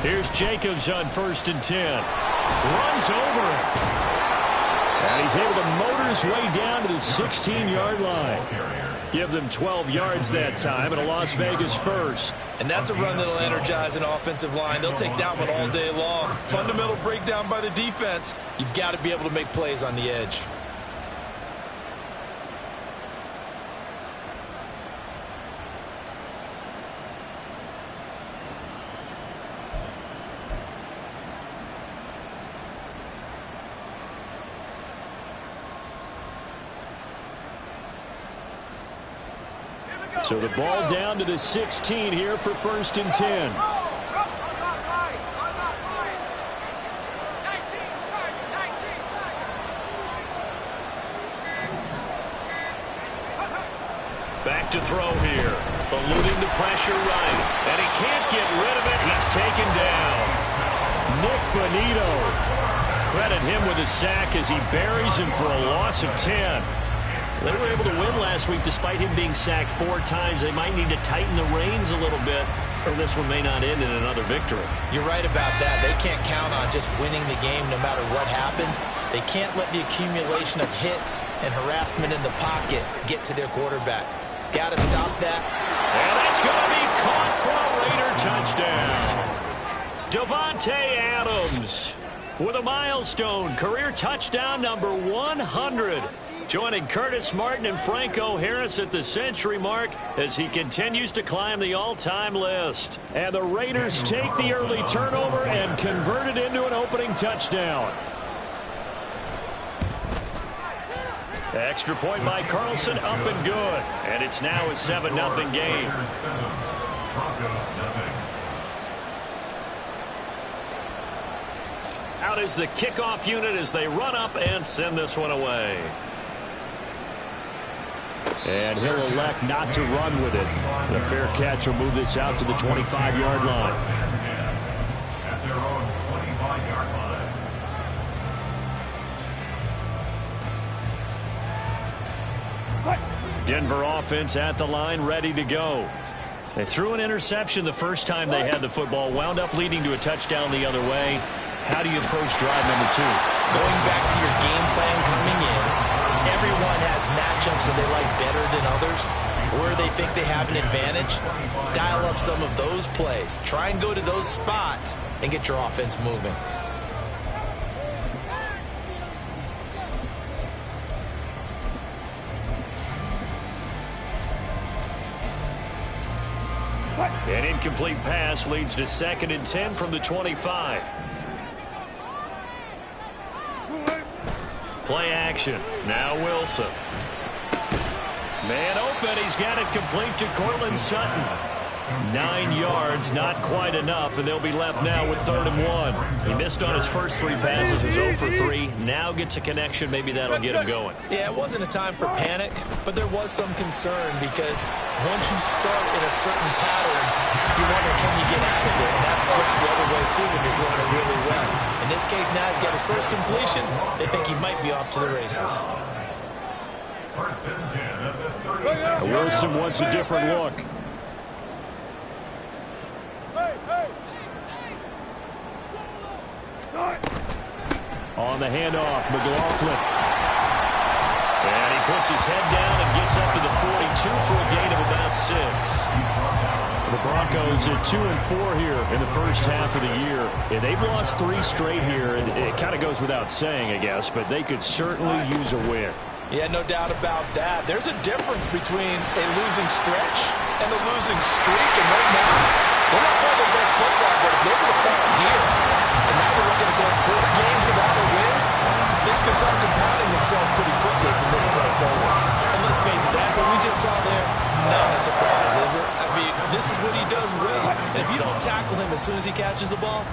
Here's Jacobs on 1st and 10. Runs over it. And he's able to motor his way down to the 16-yard line. Give them 12 yards that time, and a Las Vegas first. And that's a run that'll energize an offensive line. They'll take that one all day long. Fundamental breakdown by the defense. You've got to be able to make plays on the edge. So the ball down to the 16 here for 1st and 10. Back to throw here. Eluding the pressure right. And he can't get rid of it. He's taken down. Nick Bonito. Credit him with a sack as he buries him for a loss of 10. They were able to win last week despite him being sacked 4 times. They might need to tighten the reins a little bit, or this one may not end in another victory. You're right about that. They can't count on just winning the game no matter what happens. They can't let the accumulation of hits and harassment in the pocket get to their quarterback. Got to stop that. And that's going to be caught for a Raider touchdown. Davante Adams with a milestone career touchdown number 100. Joining Curtis Martin and Franco Harris at the century mark as he continues to climb the all-time list. And the Raiders take the early turnover and convert it into an opening touchdown. Extra point by Carlson, up and good. And it's now a 7-0 game. Out is the kickoff unit as they run up and send this one away. And he'll elect not to run with it. The fair catch will move this out to the 25-yard line. At their own 25-yard line. Denver offense at the line, ready to go. They threw an interception the first time they had the football, wound up leading to a touchdown the other way. How do you approach drive number 2? Going back to your game plan coming in, everyone has matchups that they like better than others, where they think they have an advantage. Dial up some of those plays. Try and go to those spots and get your offense moving. An incomplete pass leads to 2nd and 10 from the 25. Play action. Now Wilson. Man open. He's got it complete to Cortland Sutton. 9 yards, not quite enough, and they'll be left now with 3rd and 1. He missed on his first 3 passes, was 0 for 3. Now gets a connection. Maybe that'll get him going. Yeah, it wasn't a time for panic, but there was some concern because once you start in a certain pattern, you wonder, can you get out of it? And that flips the other way, too, when you're doing it really well. In this case, now he's got his first completion. They think he might be off to the races. Wilson wants a different look. On the handoff, McLaughlin. And he puts his head down and gets up to the 42 for a gain of about 6. The Broncos at 2-4 here in the first half of the year. And they've lost 3 straight here, and it kind of goes without saying, I guess, but they could certainly use a win. Yeah, no doubt about that. There's a difference between a losing stretch and a losing streak, and right now, they're not playing their best football, but if they're going to fall here, and now they're looking at going 4 games without a win, things can start compounding themselves pretty quickly from this point forward. And let's face it, that what we just saw there, not a surprise, is it? I mean, this is what he does well. And if you don't tackle him as soon as he catches the ball,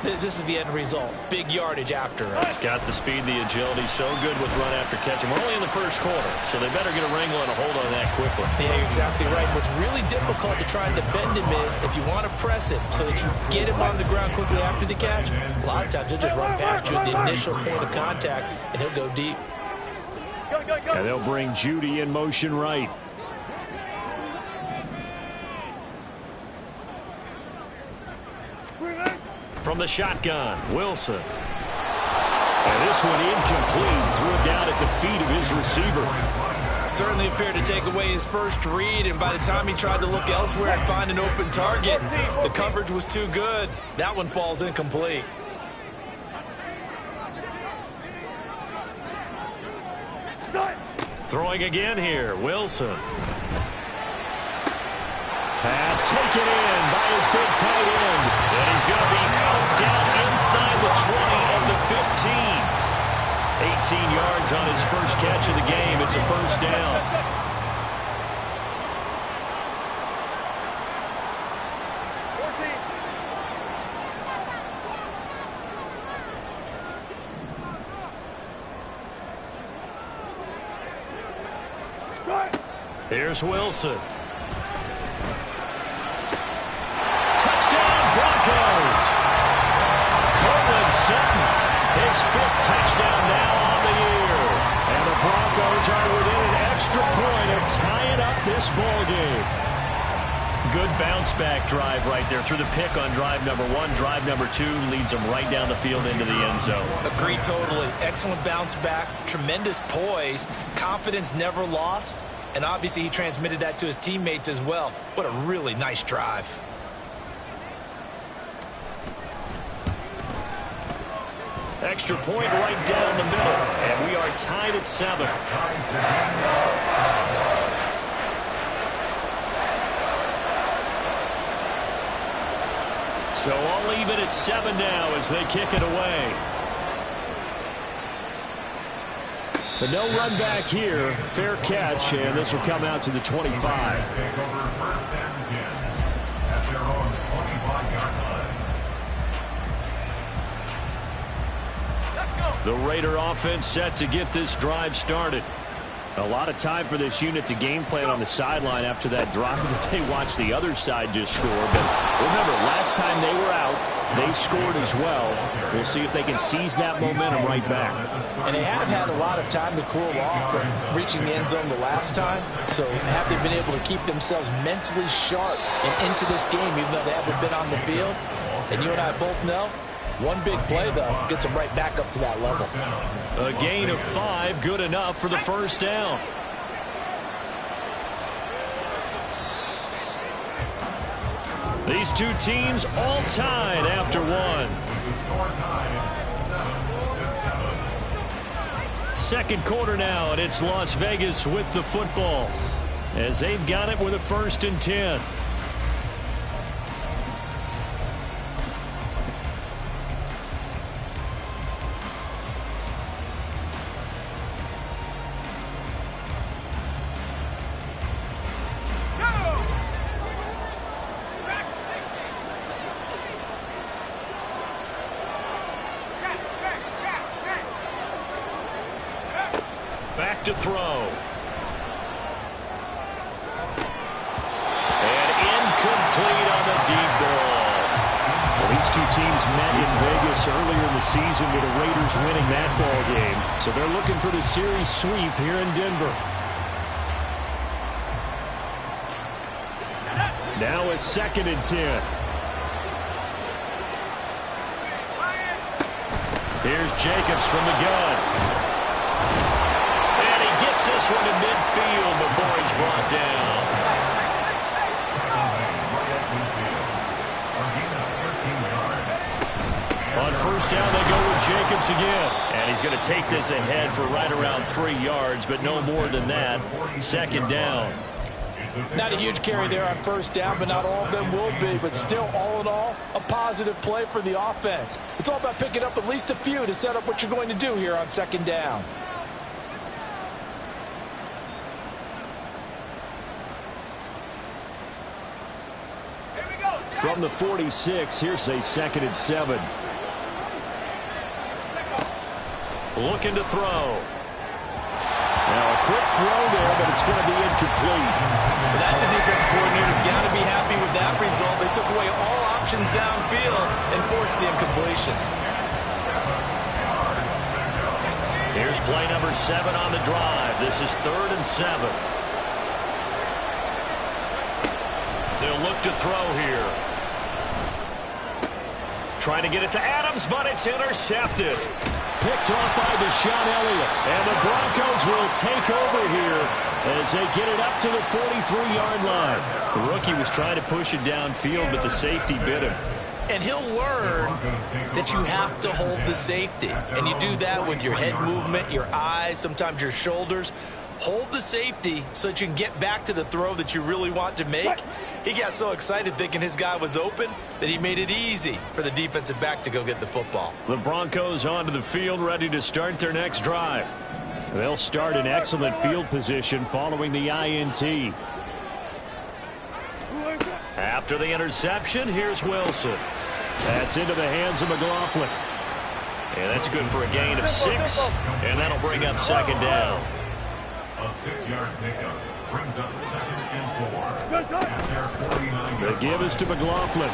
this is the end result. Big yardage after it. It's got the speed, the agility, so good with run after catch. And we're only in the first quarter, so they better get a wrangle and a hold on that quickly. Yeah, you're exactly right. What's really difficult to try and defend him is if you want to press him so that you get him on the ground quickly after the catch, a lot of times he'll just run past you at the initial point of contact, and he'll go deep. And they'll bring Judy in motion right. From the shotgun, Wilson. And this one incomplete. Threw it down at the feet of his receiver. Certainly appeared to take away his first read, and by the time he tried to look elsewhere and find an open target, the coverage was too good. That one falls incomplete. Throwing again here, Wilson. Pass taken in by his big tight end. And he's going to be out down inside the 20 of the 15. 18 yards on his first catch of the game. It's a first down. Here's Wilson. Touchdown, Broncos. Courtland Sutton, his 5th touchdown now on the year. And the Broncos are within an extra point of tying up this ball game. Good bounce-back drive right there. Through the pick on drive number 1. Drive number 2 leads them right down the field into the end zone. Agree totally. Excellent bounce-back, tremendous poise, confidence never lost. And obviously he transmitted that to his teammates as well. What a really nice drive. Extra point right down the middle. And we are tied at 7. So all even at 7 now as they kick it away. But no run back here. Fair catch, and this will come out to the 25. Take over 1st and 10 at their own 25-yard line. The Raider offense set to get this drive started. A lot of time for this unit to game plan on the sideline after that drive that they watched the other side just score. But remember, last time they were out, they scored as well. We'll see if they can seize that momentum right back. And they have had a lot of time to cool off from reaching the end zone the last time. So have they been able to keep themselves mentally sharp and into this game even though they haven't been on the field? And you and I both know, one big play, though, gets them right back up to that level. A gain of 5, good enough for the first down. These two teams all tied after 1. The score tied 7-7. Second quarter now, and it's Las Vegas with the football as they've got it with a 1st and 10. Back to throw. And incomplete on the deep ball. Well, these two teams met in Vegas earlier in the season with the Raiders winning that ball game. So they're looking for the series sweep here in Denver. Now a 2nd and 10. Here's Jacobs from the gun. This one to midfield before he's brought down. On 1st down, they go with Jacobs again. And he's going to take this ahead for right around 3 yards, but no more than that. 2nd down. Not a huge carry there on 1st down, but not all of them will be. But still, all in all, a positive play for the offense. It's all about picking up at least a few to set up what you're going to do here on 2nd down. From the 46, here's a 2nd and 7. Looking to throw. Now a quick throw there, but it's going to be incomplete. Well, that's a defense coordinator's got to be happy with that result. They took away all options downfield and forced the incompletion. Here's play number 7 on the drive. This is 3rd and 7. They'll look to throw here. Trying to get it to Adams, but it's intercepted. Picked off by Deshaun Elliott. And the Broncos will take over here as they get it up to the 43-yard line. The rookie was trying to push it downfield, but the safety bit him. And he'll learn that you have to hold the safety. And you do that with your head movement, your eyes, sometimes your shoulders. Hold the safety so that you can get back to the throw that you really want to make. He got so excited thinking his guy was open that he made it easy for the defensive back to go get the football. The Broncos onto the field, ready to start their next drive. They'll start in excellent field position following the INT. After the interception, here's Wilson. That's into the hands of McLaughlin. And that's good for a gain of 6, and that'll bring up second down. A 6-yard pickup brings up 2nd and 4 at their 49. The give is to McLaughlin.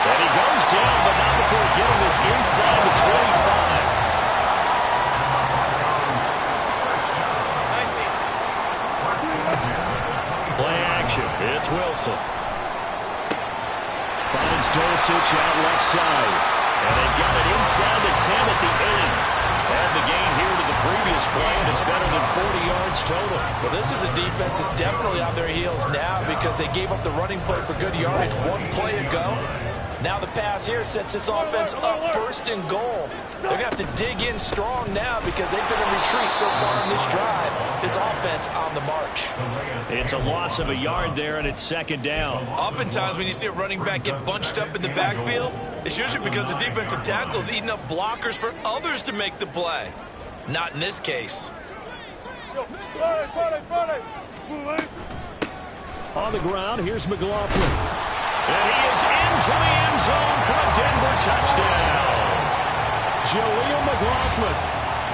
And he goes down, but not before getting this inside the 25. Play action. It's Wilson. Finds Dulcich out left side. And they've got it inside the 10 at the 8. And the gain here to the previous play, and it's better than 40 yards total. Well, this is a defense that's definitely on their heels now because they gave up the running play for good yardage one play ago. Now the pass here sets this offense up 1st and goal. They're going to have to dig in strong now because they've been in retreat so far in this drive. This offense on the march. It's a loss of a yard there, and it's 2nd down. Oftentimes when you see a running back get bunched up in the backfield, it's usually because the defensive tackle is eating up blockers for others to make the play. Not in this case. On the ground, here's McLaughlin. And he is into the end zone for a Denver touchdown. Jaleel McLaughlin,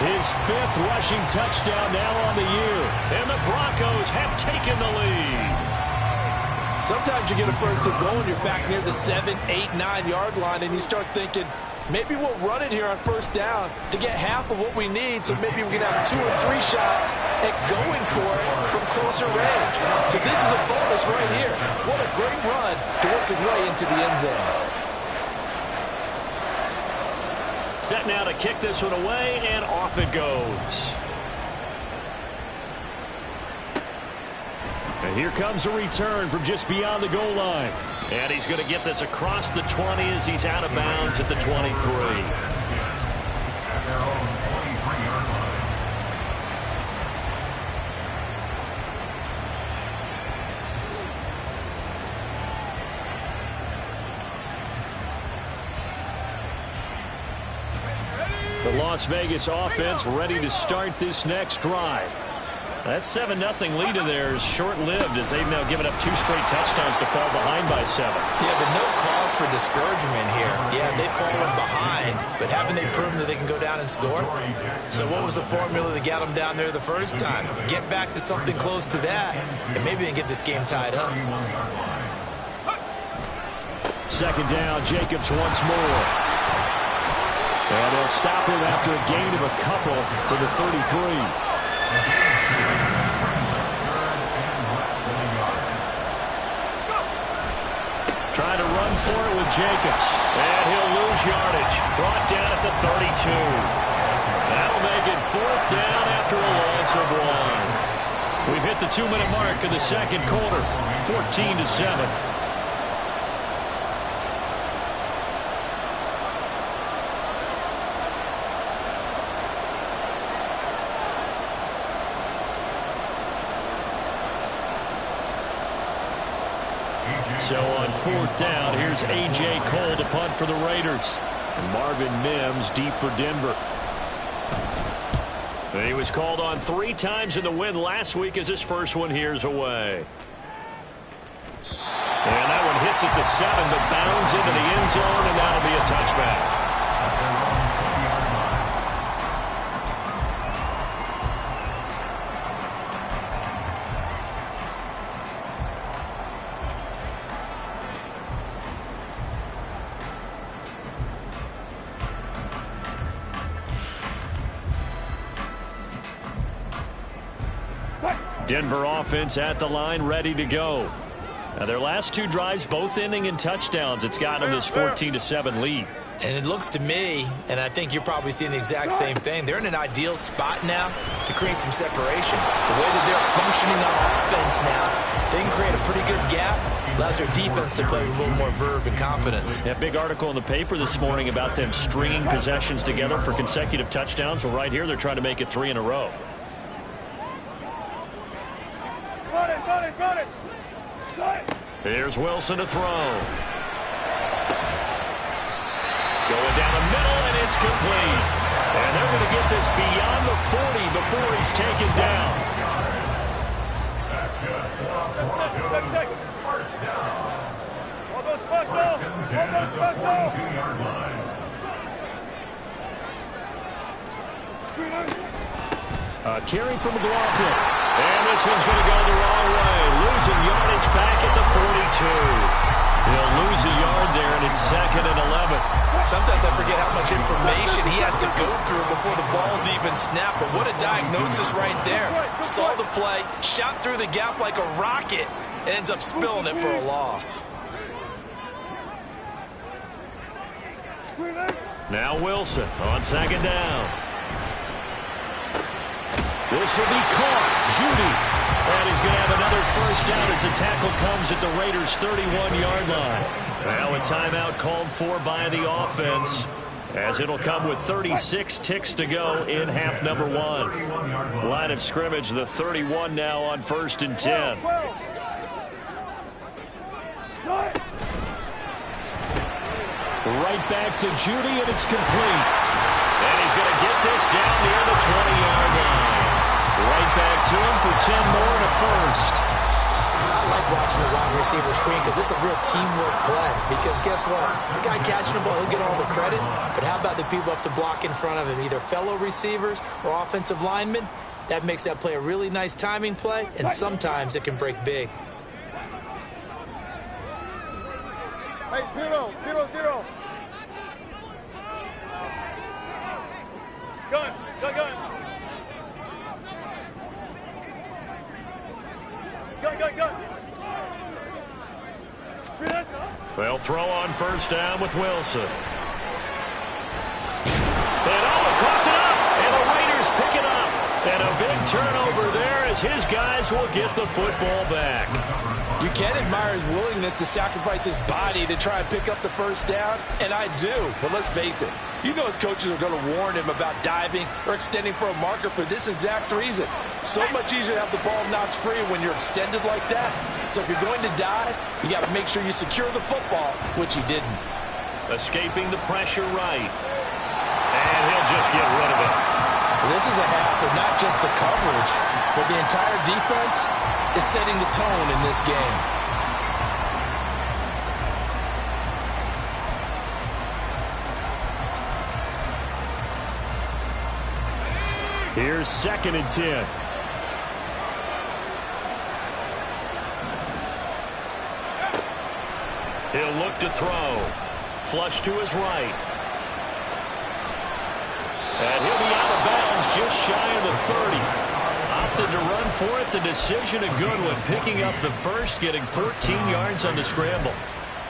his 5th rushing touchdown now on the year. And the Broncos have taken the lead. Sometimes you get a 1st and goal and you're back near the 7, 8, 9-yard line and you start thinking, maybe we'll run it here on 1st down to get half of what we need, so maybe we can have 2 or 3 shots at going for it from closer range. So this is a bonus right here. What a great run to work his way into the end zone. Set now to kick this one away, and off it goes. And here comes a return from just beyond the goal line. And he's going to get this across the 20 as he's out of bounds at the 23. At their own 23-yard line. The Las Vegas offense ready to start this next drive. That 7-0 lead of theirs short-lived as they've now given up 2 straight touchdowns to fall behind by 7. Yeah, but no cause for discouragement here. Yeah, they've fallen behind, but haven't they proven that they can go down and score? So what was the formula that got them down there the first time? Get back to something close to that, and maybe they can get this game tied up. 2nd down, Jacobs once more. And they'll stop him after a gain of a couple to the 33. Trying to run for it with Jacobs. And he'll lose yardage. Brought down at the 32. That'll make it 4th down after a loss of 1. We've hit the 2-minute mark of the 2nd quarter. 14-7. So on 4th down, here's A.J. Cole to punt for the Raiders. And Marvin Mims deep for Denver. He was called on 3 times in the win last week as his first one here's away. And that one hits at the 7, but bounds into the end zone, and that'll be a touchback. Denver offense at the line, ready to go. Now, their last 2 drives, both ending in touchdowns. It's gotten them this 14-7 lead. And it looks to me, and I think you're probably seeing the exact same thing, they're in an ideal spot now to create some separation. The way that they're functioning on offense now, they can create a pretty good gap, allows their defense to play with a little more verve and confidence. That big article in the paper this morning about them stringing possessions together for consecutive touchdowns. Well, right here, they're trying to make it 3 in a row. Here's Wilson to throw. Going down the middle, and it's complete. And they're going to get this beyond the 40 before he's taken down. That's good. First down. First and 10 at the 42-yard line. A carry from McLaughlin. And this one's going to go the wrong way. Losing yardage back at the 42. He'll lose a yard there, and it's 2nd and 11. Sometimes I forget how much information he has to go through before the ball's even snapped. But what a diagnosis right there. Saw the play, shot through the gap like a rocket, and ends up spilling it for a loss. Now Wilson on 2nd down. This will be caught. Judy. And he's going to have another first down as the tackle comes at the Raiders' 31-yard line. Now a timeout called for by the offense, as it'll come with 36 ticks to go in half number 1. Line of scrimmage, the 31 now on 1st and 10. Right back to Judy, and it's complete. And he's going to get this down near the 20-yard line. Right back to him for 10 more and a first. I like watching the wide receiver screen because it's a real teamwork play. Because guess what? The guy catching the ball, he'll get all the credit. But how about the people have to block in front of him, either fellow receivers or offensive linemen? That makes that play a really nice timing play, and sometimes it can break big. Hey, 0, 0, 0. Gun, gun, gun. Gun. They'll throw on first down with Wilson. And caught it up, and the Raiders pick it up. And a big turnover there as his guys will get the football back. You can admire his willingness to sacrifice his body to try and pick up the first down, and I do. But let's face it, you know his coaches are going to warn him about diving or extending for a marker for this exact reason. So much easier to have the ball knocked free when you're extended like that. So if you're going to dive, you got to make sure you secure the football, which he didn't. Escaping the pressure right. And he'll just get rid of it. This is a half of not just the coverage, but the entire defense is setting the tone in this game. Here's 2nd and 10. He'll look to throw. Flush to his right. And he'll be out of bounds just shy of the 30. Opted to run for it. The decision a good one. Picking up the first, getting 14 yards on the scramble.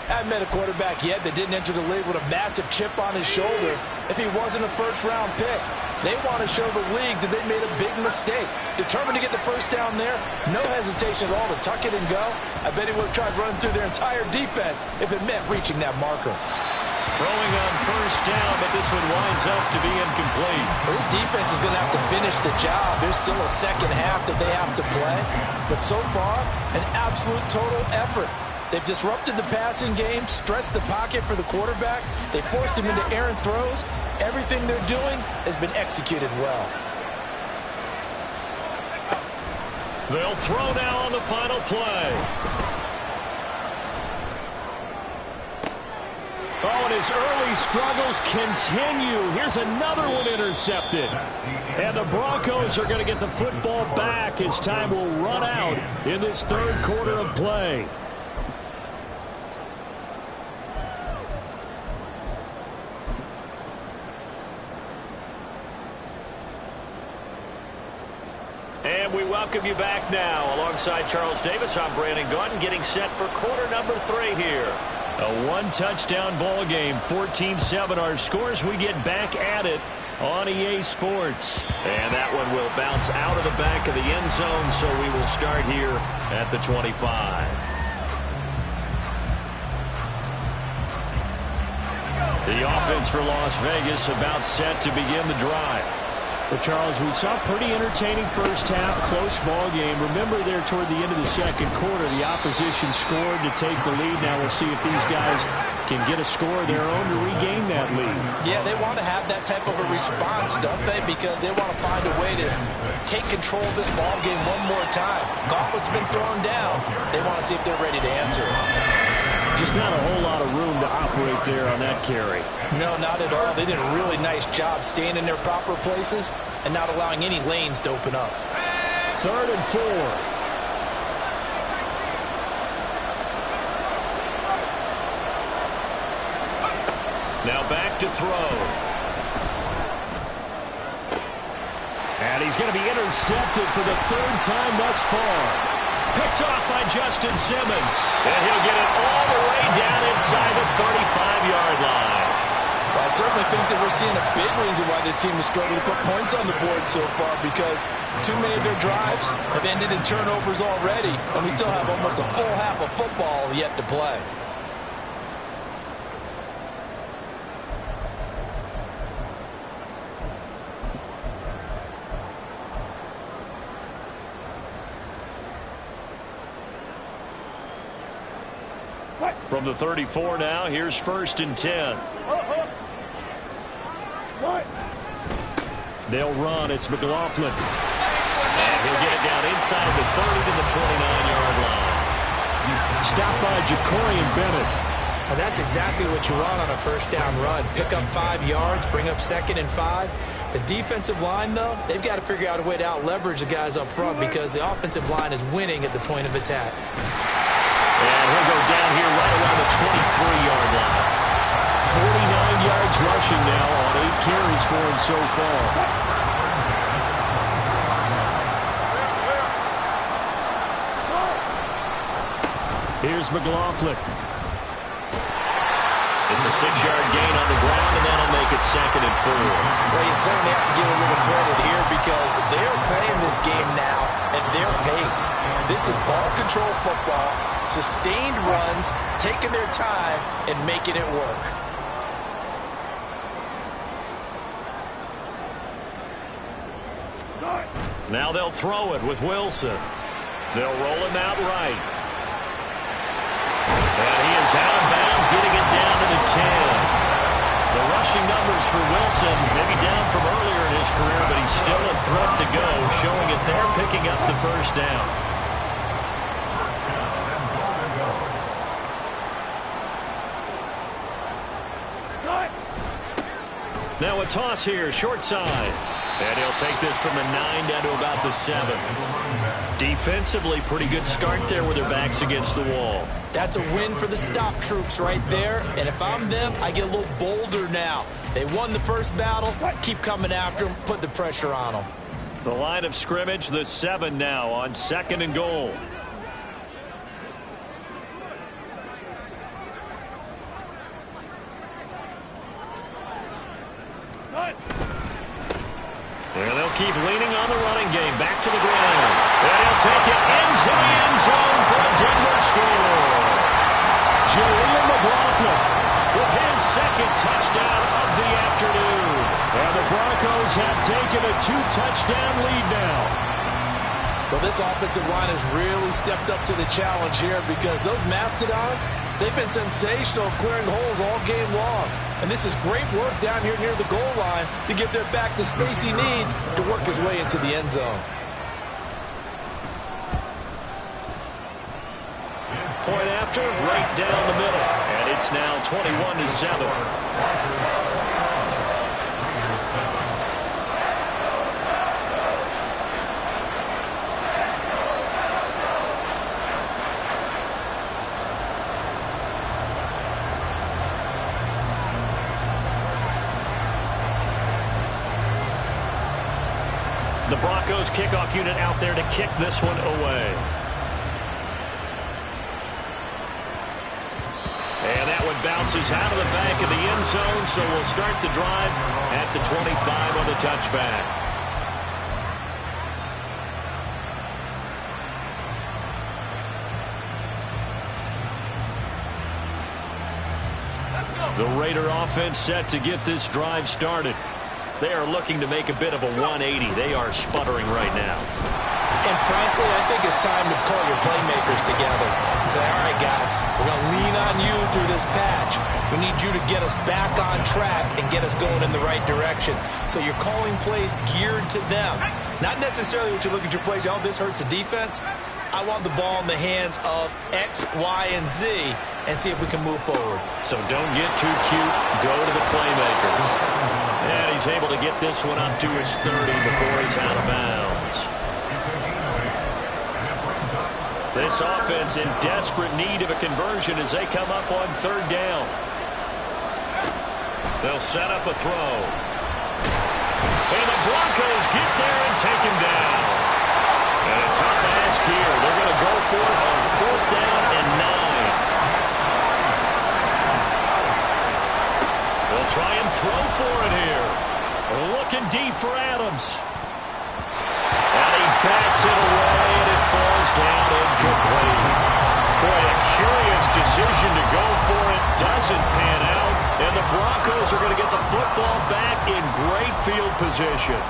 I haven't met a quarterback yet that didn't enter the league with a massive chip on his shoulder if he wasn't a first-round pick. They want to show the league that they made a big mistake. Determined to get the first down there, no hesitation at all to tuck it and go. I bet he would have tried running through their entire defense if it meant reaching that marker. Throwing on first down, but this one winds up to be incomplete. Well, this defense is going to have to finish the job. There's still a second half that they have to play. But so far, an absolute total effort. They've disrupted the passing game, stressed the pocket for the quarterback. They forced him into errant throws. Everything they're doing has been executed well. They'll throw now on the final play. Oh, and his early struggles continue. Here's another one intercepted. And the Broncos are going to get the football back as time will run out in this third quarter of play. And we welcome you back now. Alongside Charles Davis, I'm Brandon Gaudin, getting set for quarter number 3 here. A one-touchdown ball game, 14-7 our scores. We get back at it on EA Sports. And that one will bounce out of the back of the end zone, so we will start here at the 25. The offense for Las Vegas about set to begin the drive. Well, Charles, we saw a pretty entertaining first half, close ball game. Remember there toward the end of the second quarter, the opposition scored to take the lead. Now we'll see if these guys can get a score of their own to regain that lead. Yeah, they want to have that type of a response, don't they? Because they want to find a way to take control of this ball game one more time. Gauntlet's been thrown down. They want to see if they're ready to answer it. Just not a whole lot of room to operate there on that carry. No, not at all. They did a really nice job staying in their proper places and not allowing any lanes to open up. 3rd and 4. Now back to throw. And he's going to be intercepted for the 3rd time thus far. Picked off by Justin Simmons. And he'll get it all the way down inside the 35-yard line. Well, I certainly think that we're seeing a big reason why this team is struggling to put points on the board so far, because too many of their drives have ended in turnovers already, and we still have almost a full half of football yet to play. From the 34 now, here's 1st and 10. They'll run. It's McLaughlin. And he'll get it down inside the 30 to the 29-yard line. Stopped by Jacorian Bennett. And that's exactly what you want on a first down run. Pick up 5 yards, bring up 2nd and 5. The defensive line, though, they've got to figure out a way to out-leverage the guys up front because the offensive line is winning at the point of attack. And he'll go down here right around the 23-yard line. 49 yards rushing now on 8 carries for him so far. Here's McLaughlin. It's a 6-yard gain on the ground, and that'll make it 2nd and 4. Well, you certainly have to give a little credit here because they're playing this game now at their pace. This is ball control football, sustained runs, taking their time, and making it work. Now they'll throw it with Wilson. They'll roll him out right. And he is out of bounds, getting it down to the 10. The rushing numbers for Wilson, maybe down from earlier in his career, but he's still a threat to go, showing it there, picking up the 1st down. Now a toss here, short side. And he'll take this from the 9 down to about the 7. Defensively, pretty good start there with their backs against the wall. That's a win for the stop troops right there. And if I'm them, I get a little bolder now. They won the first battle. Keep coming after them. Put the pressure on them. The line of scrimmage, the 7 now on 2nd and goal. And they'll keep leaning on the running game. Back to the ground. And he'll take it into the end zone for a Denver score. Jaleel McLaughlin with his 2nd touchdown of the afternoon. And the Broncos have taken a 2-touchdown lead now. Well, this offensive line has really stepped up to the challenge here because those Mastodons, they've been sensational clearing holes all game long. And this is great work down here near the goal line to give their back the space he needs to work his way into the end zone. Point after, right down the middle. And it's now 21-7. The Broncos kickoff unit out there to kick this one away. And that one bounces out of the back of the end zone, so we'll start the drive at the 25 on the touchback. The Raider offense set to get this drive started. They are looking to make a bit of a 180. They are sputtering right now. And frankly, I think it's time to call your playmakers together and say, all right, guys, we're going to lean on you through this patch. We need you to get us back on track and get us going in the right direction. So you're calling plays geared to them. Not necessarily what you look at your plays, oh, this hurts the defense. I want the ball in the hands of X, Y, and Z and see if we can move forward. So don't get too cute. Go to the playmakers. And he's able to get this one up to his 30 before he's out of bounds. This offense in desperate need of a conversion as they come up on third down. They'll set up a throw. And the Broncos get there and take him down. And a tough ask here. They're going to go for it on fourth down and 9. They'll try and throw for it here. Looking deep for Adams. And he backs it away, and it falls down incomplete. Boy, a curious decision to go for it. Doesn't pan out. And the Broncos are going to get the football back in great field position.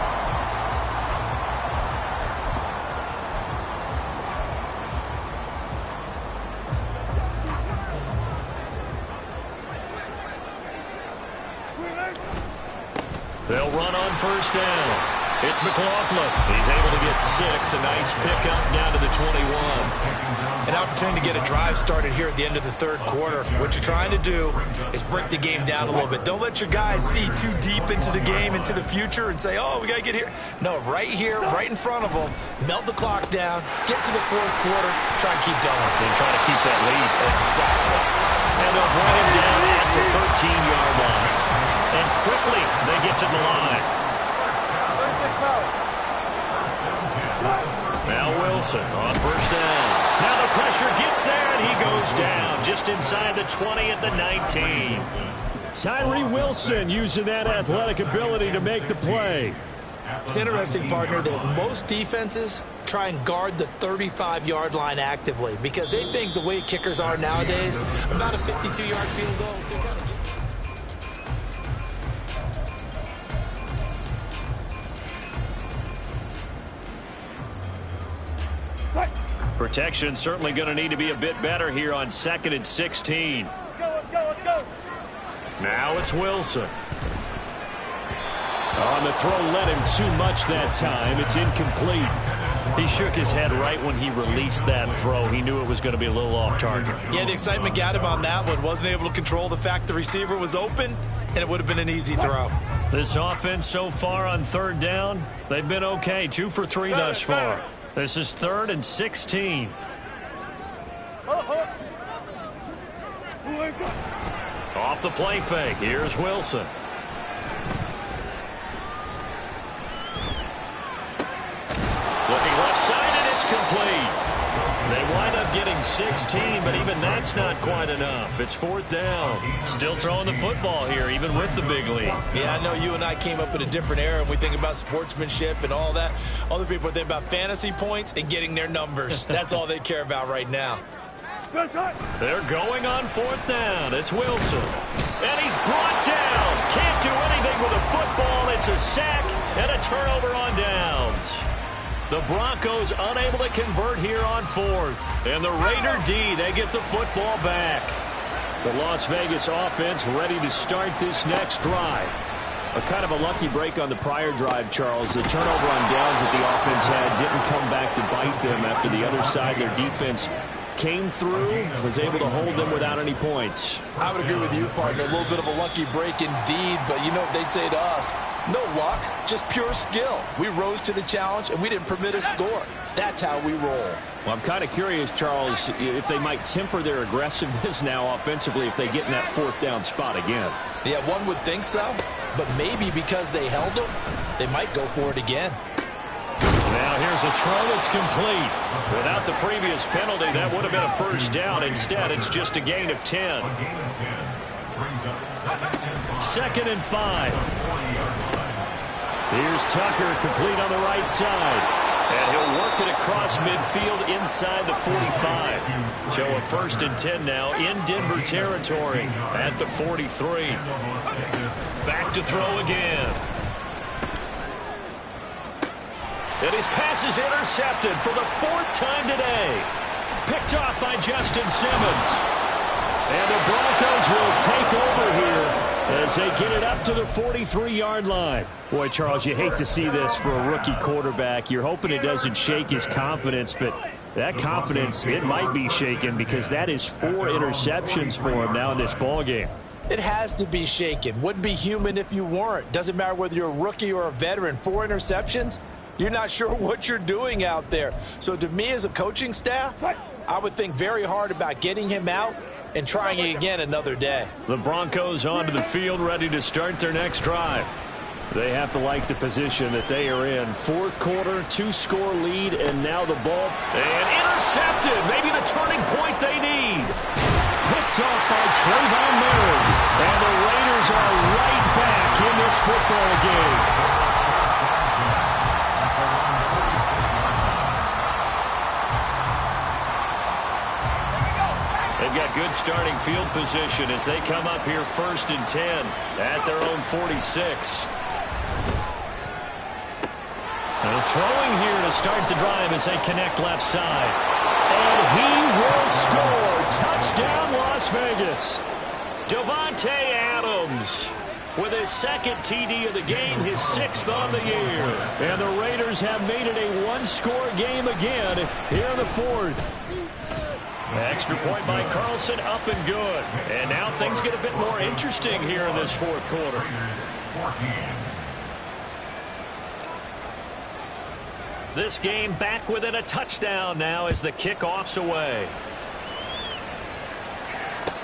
They'll run on first down. It's McLaughlin. He's able to get 6. A nice pickup down to the 21. An opportunity to get a drive started here at the end of the third quarter. What you're trying to do is break the game down a little bit. Don't let your guys see too deep into the game, into the future, and say, oh, we got to get here. No, right here, right in front of them, melt the clock down, get to the fourth quarter, try and keep going. And try to keep that lead. Exactly. And they'll bring him down at the 13-yard line. And quickly, they get to the line. Now Wilson on first down. Now the pressure gets there, and he goes down just inside the 20 at the 19. Tyree Wilson using that athletic ability to make the play. It's interesting, partner, that most defenses try and guard the 35-yard line actively because they think the way kickers are nowadays, about a 52-yard field goal, they're going to get. Protection certainly going to need to be a bit better here on 2nd and 16. Let's go. Now it's Wilson. On the throw, let him too much that time. It's incomplete. He shook his head right when he released that throw. He knew it was going to be a little off target. Yeah, the excitement got him on that one. Wasn't able to control the fact the receiver was open, and it would have been an easy throw. This offense so far on third down, they've been okay. 2 for 3 thus far. This is 3rd and 16. Off the play fake. Here's Wilson. Looking left side, and it's complete. They wind up getting 16, but even that's not quite enough. It's 4th down. Still throwing the football here, even with the big lead. Yeah, I know you and I came up in a different era, and we think about sportsmanship and all that. Other people think about fantasy points and getting their numbers. That's all they care about right now. They're going on 4th down. It's Wilson. And he's brought down. Can't do anything with a football. It's a sack and a turnover on downs. The Broncos unable to convert here on 4th. And the Raider D, they get the football back. The Las Vegas offense ready to start this next drive. A kind of a lucky break on the prior drive, Charles. The turnover on downs that the offense had didn't come back to bite them after the other side. Their defense came through, was able to hold them without any points. I would agree with you, partner. A little bit of a lucky break indeed, but you know what they'd say to us? No luck, just pure skill. We rose to the challenge, and we didn't permit a score. That's how we roll. Well, I'm kind of curious, Charles, if they might temper their aggressiveness now offensively if they get in that 4th down spot again. Yeah, one would think so, but maybe because they held them, they might go for it again. There's a throw that's complete. Without the previous penalty, that would have been a first down. Instead, it's just a gain of 10. Second and 5. Here's Tucker, complete on the right side. And he'll work it across midfield inside the 45. So a first and 10 now in Denver territory at the 43. Back to throw again. And his pass is intercepted for the 4th time today. Picked off by Justin Simmons. And the Broncos will take over here as they get it up to the 43-yard line. Boy, Charles, you hate to see this for a rookie quarterback. You're hoping it doesn't shake his confidence, but that confidence, it might be shaken because that is 4 interceptions for him now in this ballgame. It has to be shaken. Wouldn't be human if you weren't. Doesn't matter whether you're a rookie or a veteran. 4 interceptions, you're not sure what you're doing out there. So to me as a coaching staff, I would think very hard about getting him out and trying it again another day. The Broncos onto the field, ready to start their next drive. They have to like the position that they are in. 4th quarter, 2-score lead, and now the ball. And intercepted. Maybe the turning point they need. Picked off by Trayvon Merritt. And the Raiders are right back in this football game. They've got good starting field position as they come up here 1st and 10 at their own 46. And throwing here to start the drive as they connect left side. And he will score. Touchdown, Las Vegas. Davante Adams with his 2nd TD of the game, his 6th on the year. And the Raiders have made it a 1-score game again here in the 4th. Extra point by Carlson, up and good. And now things get a bit more interesting here in this 4th quarter. This game back within a touchdown now as the kickoff's away.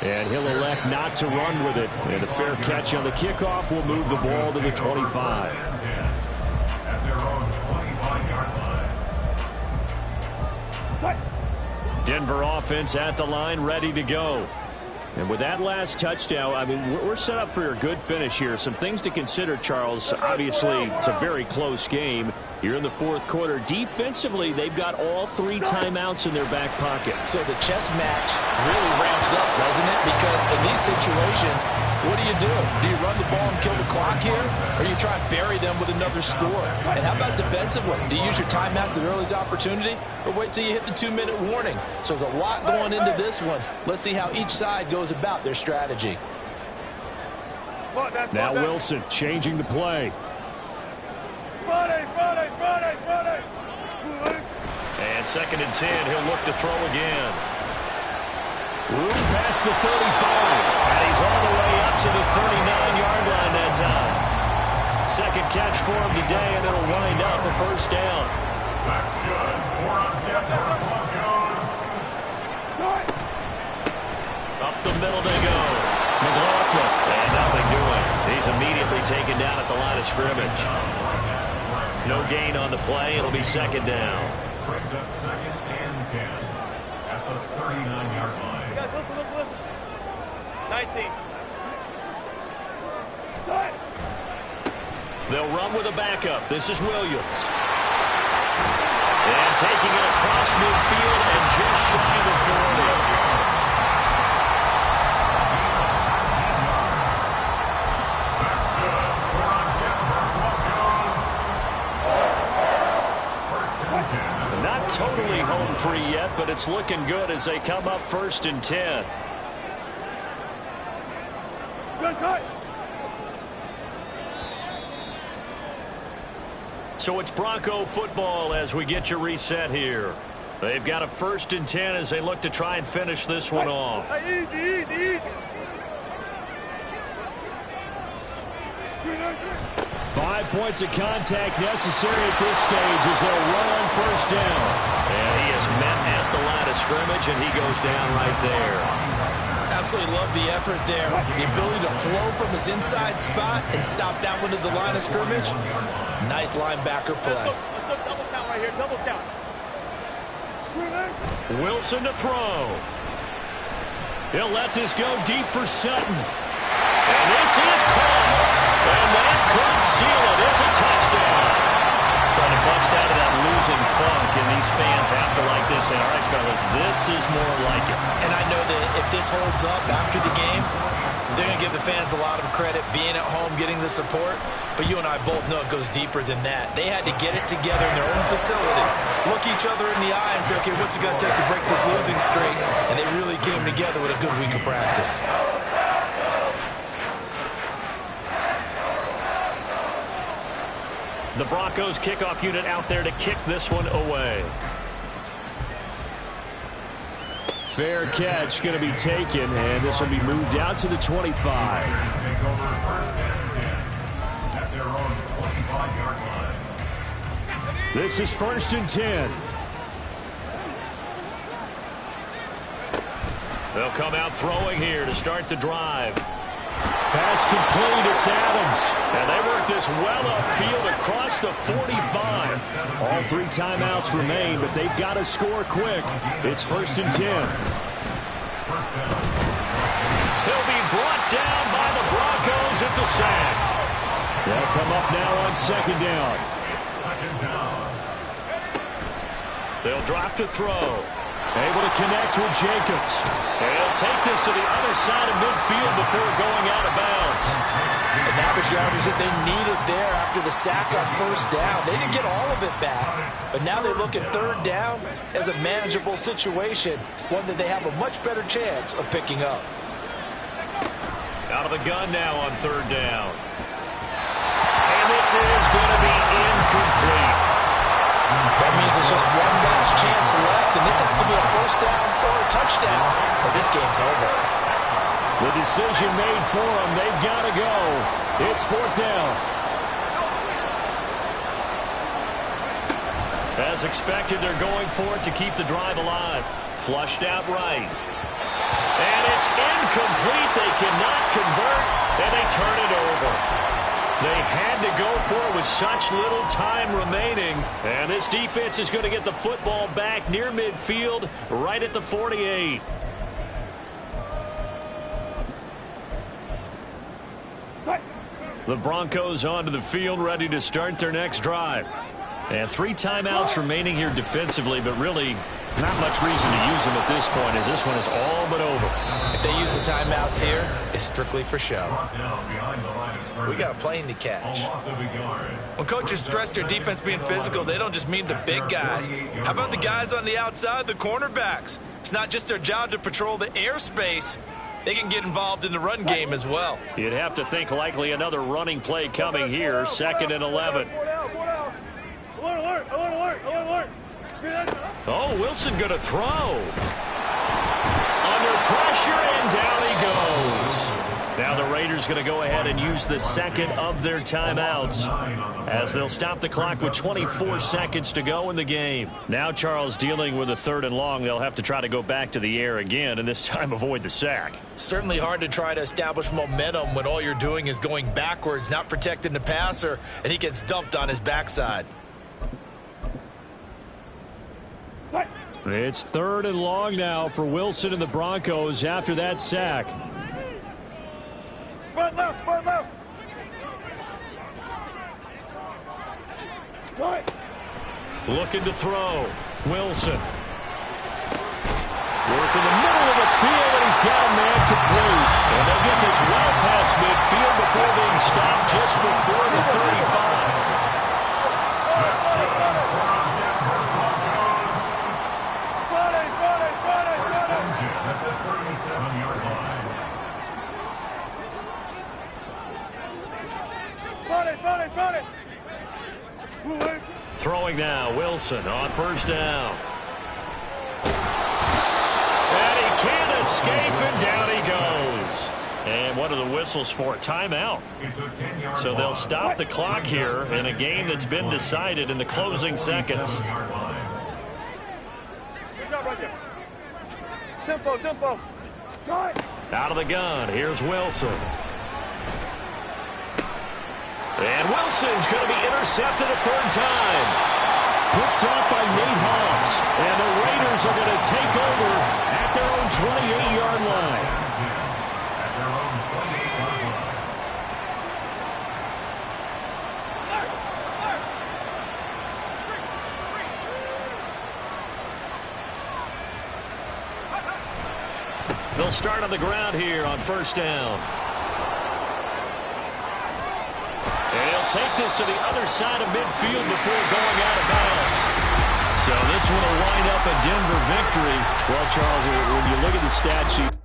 And he'll elect not to run with it. And a fair catch on the kickoff will move the ball to the 25. At their own 25-yard line. Denver offense at the line, ready to go. And with that last touchdown, I mean, we're set up for a good finish here. Some things to consider, Charles. Obviously, it's a very close game. Here in the 4th quarter, defensively, they've got all 3 timeouts in their back pocket. So the chess match really ramps up, doesn't it? Because in these situations, what do? Do you run the ball and kill the clock here? Or you try and bury them with another score? And how about defensively? Do you use your timeouts at earliest opportunity? Or wait till you hit the 2-minute warning? So there's a lot going into this one. Let's see how each side goes about their strategy. Now Wilson changing the play. Friday. And 2nd and 10, he'll look to throw again. Room past the 35. And he's all the way up to the 39-yard line that time. 2nd catch for him today, and it'll wind up a first down. That's good for a Denver Broncos. Up the middle they go. McLaughlin. And nothing doing. He's immediately taken down at the line of scrimmage. No gain on the play. It'll be 2nd down. Brings up 2nd and 10 at the 39-yard line. Listen. 19. Start. They'll run with a backup. This is Williams. And taking it across midfield and just shy of the 40. Not totally home free yet, but it's looking good as they come up 1st and 10. Good cut. So it's Bronco football as we get you reset here. They've got a 1st and 10 as they look to try and finish this one off. Easy. 5 points of contact necessary at this stage as they'll run on 1st down. And he is met at the line of scrimmage, and he goes down right there. Absolutely love the effort there. The ability to flow from his inside spot and stop that one at the line of scrimmage. Nice linebacker play. right here. Double count. Wilson to throw. He'll let this go deep for Sutton. And this is caught. And that could seal it. It's a touchdown. Trying to bust out of that losing funk, and these fans have to like this. And all right, fellas, this is more like it. And I know that if this holds up after the game, they're going to give the fans a lot of credit being at home, getting the support. But you and I both know it goes deeper than that. They had to get it together in their own facility, look each other in the eye and say, okay, what's it going to take to break this losing streak? And they really came together with a good week of practice. The Broncos kickoff unit out there to kick this one away. Fair catch going to be taken, and this will be moved out to the 25. Take over first and 10 at their own 25-yard line. This is first and 10. They'll come out throwing here to start the drive. Pass complete, it's Adams. And they work this well upfield across the 45. All 3 timeouts remain, but they've got to score quick. It's first and 10. He'll be brought down by the Broncos. It's a sack. They'll come up now on second down. They'll drop to throw. Able to connect with Jacobs. And he'll take this to the other side of midfield before going out of bounds. And that was yardage that they needed there after the sack on first down. They didn't get all of it back, but now they look at third down as a manageable situation, one that they have a much better chance of picking up. Out of the gun now on third down. And this is going to be incomplete. That means there's just one last chance left, and this has to be a first down or a touchdown, or this game's over. The decision made for them. They've got to go. It's fourth down. As expected, they're going for it to keep the drive alive. Flushed out right. And it's incomplete. They cannot convert, and they turn it over. They had to go for it with such little time remaining. And this defense is going to get the football back near midfield, right at the 48. The Broncos onto the field, ready to start their next drive. And 3 timeouts remaining here defensively, but really not much reason to use them at this point, as this one is all but over. If they use the timeouts here, it's strictly for show. We got a plane to catch. When coaches stress their defense being physical, they don't just mean the big guys. How about the guys on the outside, the cornerbacks? It's not just their job to patrol the airspace. They can get involved in the run game as well. You'd have to think likely another running play coming here, 2nd and 11. Alert, alert, alert, alert. Oh, Wilson going to throw. Under pressure, and down he goes. Now the Raiders going to go ahead and use the second of their timeouts as they'll stop the clock with 24 seconds to go in the game. Now Charles dealing with a 3rd and long. They'll have to try to go back to the air again and this time avoid the sack. Certainly hard to try to establish momentum when all you're doing is going backwards, not protecting the passer, and he gets dumped on his backside. It's 3rd and long now for Wilson and the Broncos after that sack. Front left, front left. Right. Looking to throw. Wilson. Work in the middle of the field, and he's got a man complete. And they'll get this well past midfield before being stopped just before the 35. At the 37-yard line. Throwing now, Wilson on first down. And he can't escape, and down he goes. And what are the whistles for? Timeout. So they'll stop the clock here in a game that's been decided in the closing seconds. Good job right there. Tempo, tempo. Right. Out of the gun, here's Wilson. And Wilson's going to be intercepted a 3rd time. Picked off by Nate Hobbs. And the Raiders are going to take over at their own 28-yard line. At their own 28-yard line. They'll start on the ground here on first down. And he'll take this to the other side of midfield before going out of bounds. So this one will wind up a Denver victory. Well, Charles, when you look at the stat sheet,